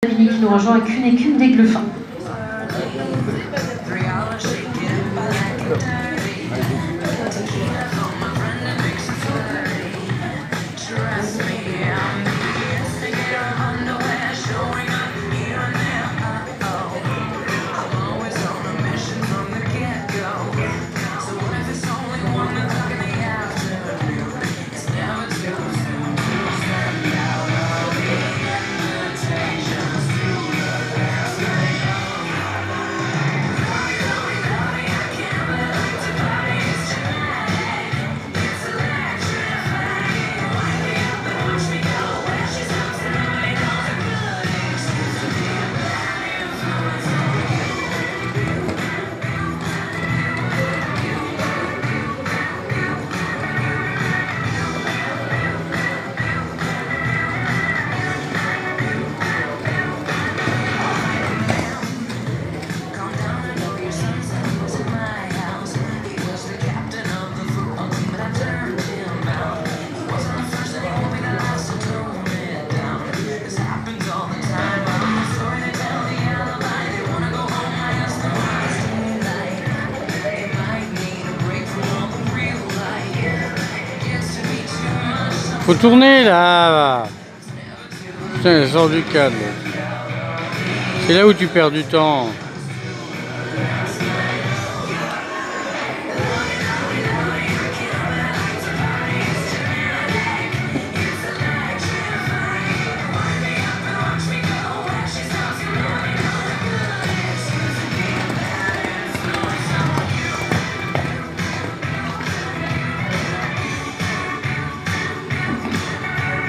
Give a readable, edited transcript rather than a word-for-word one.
Qui nous rejoint avec une écume d'aigle fin. Faut tourner là. Putain, elle sort du cadre. C'est là où tu perds du temps.